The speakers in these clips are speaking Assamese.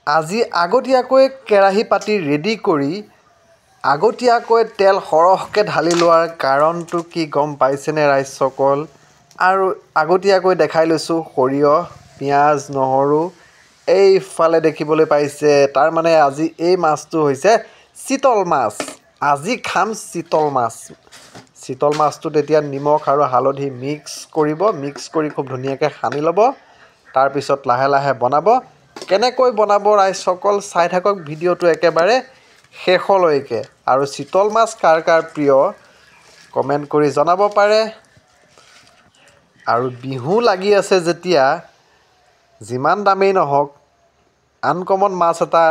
আজি আগতীয়াকৈ কেৰাহী পাতি ৰেডি কৰি আগতীয়াকৈ তেল সৰহকৈ ঢালি লোৱাৰ কাৰণটো কি গম পাইছেনে ৰাইজসকল? আৰু আগতীয়াকৈ দেখাই লৈছোঁ সৰিয়হ, পিঁয়াজ, নহৰু। এইফালে দেখিবলৈ পাইছে, তাৰমানে আজি এই মাছটো হৈছে চিতল মাছ। আজি খাম চিতল মাছ। চিতল মাছটোত এতিয়া নিমখ আৰু হালধি মিক্স কৰিব, মিক্স কৰি খুব ধুনীয়াকৈ সানি ল'ব। তাৰপিছত লাহে লাহে বনাব। কেনেকৈ বনাব ৰাইজসকল চাই থাকক ভিডিঅ'টো একেবাৰে শেষলৈকে। আৰু চিতল মাছ কাৰ কাৰ প্ৰিয় কমেণ্ট কৰি জনাব পাৰে। আৰু বিহু লাগি আছে যেতিয়া যিমান দামেই নহওক আনকমন মাছ এটা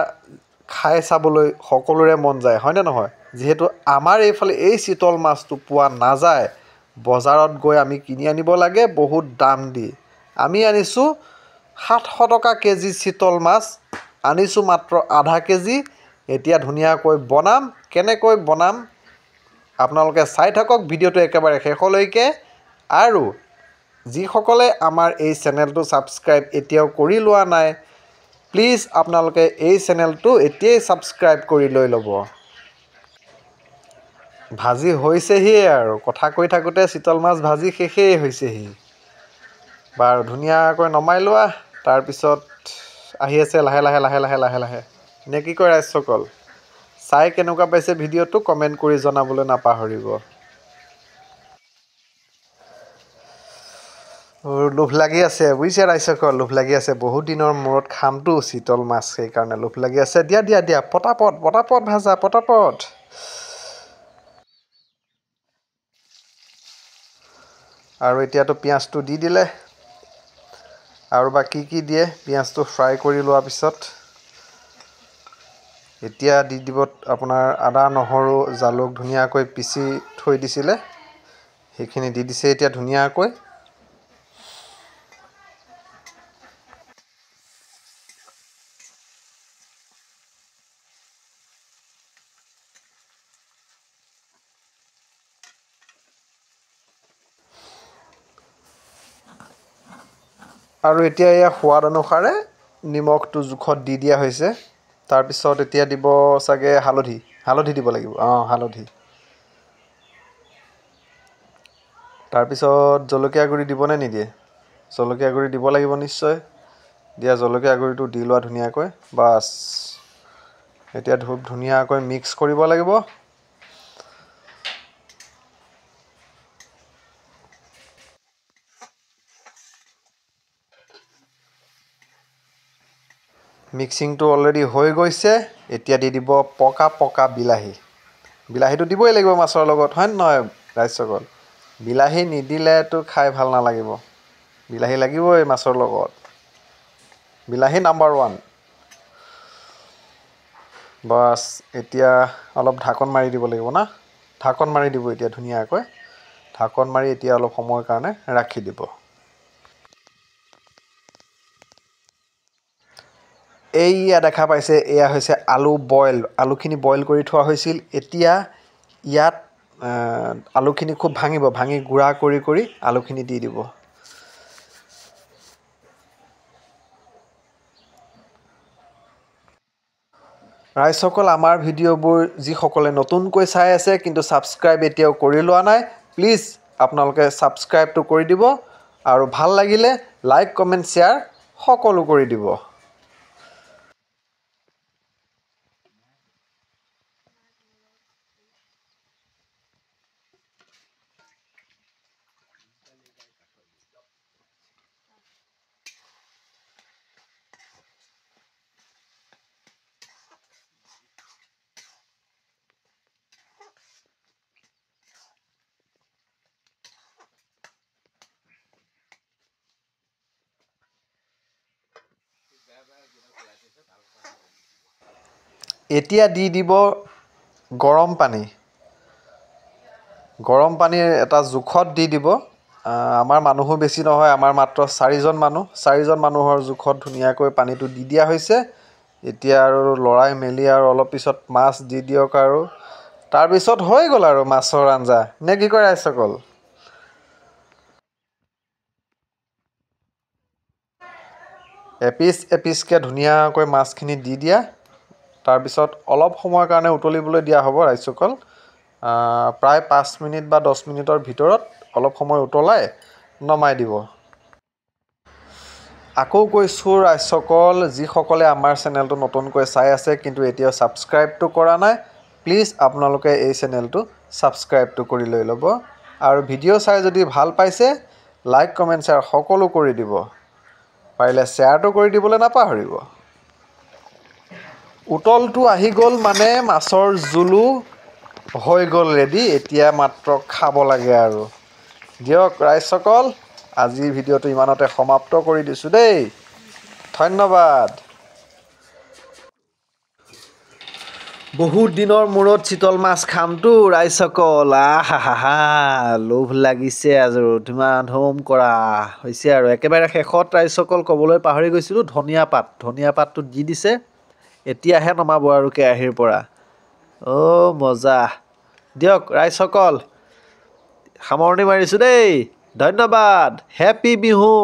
খাই চাবলৈ সকলোৰে মন যায়, হয়নে নহয়? যিহেতু আমাৰ এইফালে এই চিতল মাছটো পোৱা নাযায়, বজাৰত গৈ আমি কিনি আনিব লাগে বহুত দাম দি। আমি আনিছোঁ 700 টকা কেজি চিতল মাছ, আনিছোঁ মাত্ৰ আধা কেজি। এতিয়া ধুনীয়াকৈ বনাম। কেনেকৈ বনাম আপোনালোকে চাই থাকক ভিডিঅ'টো একেবাৰে শেষলৈকে। আৰু যিসকলে আমাৰ এই চেনেলটো ছাবস্ক্ৰাইব এতিয়াও কৰি লোৱা নাই, প্লিজ আপোনালোকে এই চেনেলটো এতিয়াই ছাবস্ক্ৰাইব কৰি লৈ ল'ব। ভাজি হৈছেহিয়ে আৰু কথা কৈ থাকোঁতে চিতল মাছ ভাজি শেষেই হৈছেহি। বাৰু ধুনীয়াকৈ নমাই লোৱা। তাৰপিছত আহি আছে লাহে লাহে লাহে লাহে লাহে লাহে। নে কি কয় ৰাইজসকল? চাই কেনেকুৱা পাইছে ভিডিঅ'টো কমেণ্ট কৰি জনাবলৈ নাপাহৰিব। লোভ লাগি আছে বুজিছে ৰাইজসকল, লোভ লাগি আছে। বহুত দিনৰ মূৰত খামটো চিতল মাছ, সেইকাৰণে লোভ লাগি আছে। দিয়া দিয়া দিয়া, পটাপট পটাপট ভাজা, পটাপট। আৰু এতিয়াতো পিঁয়াজটো দি দিলে। আৰু বা কি কি দিয়ে পিঁয়াজটো ফ্ৰাই কৰি লোৱাৰ পিছত। এতিয়া দি দিব আপোনাৰ আদা, নহৰু, জালুক ধুনীয়াকৈ পিচি থৈ দিছিলে, সেইখিনি দি দিছে এতিয়া ধুনীয়াকৈ। আৰু এতিয়া এয়া সোৱাদ অনুসাৰে নিমখটো জোখত দি দিয়া হৈছে। তাৰপিছত এতিয়া দিব চাগে হালধি, হালধি দিব লাগিব, হালধি। তাৰপিছত জলকীয়া গুড়ি দিবনে নিদিয়ে? জলকীয়া গুড়ি দিব লাগিব নিশ্চয়। দিয়া জলকীয়া গুড়িটো দি লোৱা ধুনীয়াকৈ। বাছ এতিয়া ধুনীয়াকৈ মিক্স কৰিব লাগিব। মিক্সিংটো অলৰেডি হৈ গৈছে। এতিয়া দি দিব পকা পকা বিলাহী। বিলাহীটো দিবই লাগিব মাছৰ লগত, হয় নে নহয় ৰাইজসকল? বিলাহী নিদিলেতো খাই ভাল নালাগিব। বিলাহী লাগিবই মাছৰ লগত। বিলাহী নাম্বাৰ 1। বাছ এতিয়া অলপ ঢাকন মাৰি দিব লাগিব না? ঢাকন মাৰি দিব এতিয়া ধুনীয়াকৈ। ঢাকন মাৰি এতিয়া অলপ সময়ৰ কাৰণে ৰাখি দিব। এইয়া দেখা পাইছে, এয়া হৈছে আলু বইল। আলুখিনি বইল কৰি থোৱা হৈছিল। এতিয়া ইয়াত আলুখিনি খুব ভাঙিব, ভাঙি গুড়া কৰি কৰি আলুখিনি দি দিব। ৰাইজসকল আমাৰ ভিডিঅ'বোৰ যিসকলে নতুনকৈ চাই আছে কিন্তু ছাবস্ক্ৰাইব এতিয়াও কৰি লোৱা নাই, প্লিজ আপোনালোকে ছাবস্ক্ৰাইবটো কৰি দিব। আৰু ভাল লাগিলে লাইক, কমেণ্ট, শ্বেয়াৰ সকলো কৰি দিব। এতিয়া দি দিব গৰম পানী। গৰম পানীৰ এটা জোখত দি দিব। আমাৰ মানুহো বেছি নহয়, আমাৰ মাত্ৰ 4জন মানুহ। 4জন মানুহৰ জোখত ধুনীয়াকৈ পানীটো দি দিয়া হৈছে। এতিয়া আৰু লৰাই মেলি আৰু অলপ পিছত মাছ দি দিয়ক আৰু তাৰপিছত হৈ গ'ল আৰু মাছৰ আঞ্জা। নে কি কয় ৰাইজসকল? এপিচকৈ ধুনীয়াকৈ মাছখিনি দি দিয়া। তাৰপিছত অলপ সময়ৰ কাৰণে উতলিবলৈ দিয়া হ'ব ৰাইজসকল। প্ৰায় 5 মিনিট বা 10 মিনিটৰ ভিতৰত অলপ সময় উতলাই নমাই দিব। আকৌ কৈছোঁ ৰাইজসকল, যিসকলে আমাৰ চেনেলটো নতুনকৈ চাই আছে কিন্তু এতিয়াও ছাবস্ক্ৰাইবটো কৰা নাই, প্লিজ আপোনালোকে এই চেনেলটো ছাবস্ক্ৰাইবটো কৰি লৈ ল'ব। আৰু ভিডিঅ' চাই যদি ভাল পাইছে, লাইক কমেণ্ট শ্বেয়াৰ সকলো কৰি দিব। পাৰিলে শ্বেয়াৰটো কৰি দিবলৈ নাপাহৰিব। উতলটো আহি গ'ল মানে মাছৰ জোলো হৈ গ'ল ৰেডি। এতিয়া মাত্ৰ খাব লাগে আৰু। দিয়ক ৰাইজসকল, আজিৰ ভিডিঅ'টো ইমানতে সমাপ্ত কৰি দিছোঁ দেই। ধন্যবাদ। বহুত দিনৰ মূৰত চিতল মাছ খামতো ৰাইজসকল। আহা লোভ লাগিছে আৰু ধুমাধুম কৰা হৈছে আৰু। একেবাৰে শেষত ৰাইজসকল ক'বলৈ পাহৰি গৈছিলোঁ, ধনিয়া পাতটো দি দিছে। এতিয়াহে নমাব আৰু কেৰাহীৰ পৰা। মজা। দিয়ক ৰাইজসকল, সামৰণি মাৰিছোঁ দেই। ধন্যবাদ। হেপী বিহু।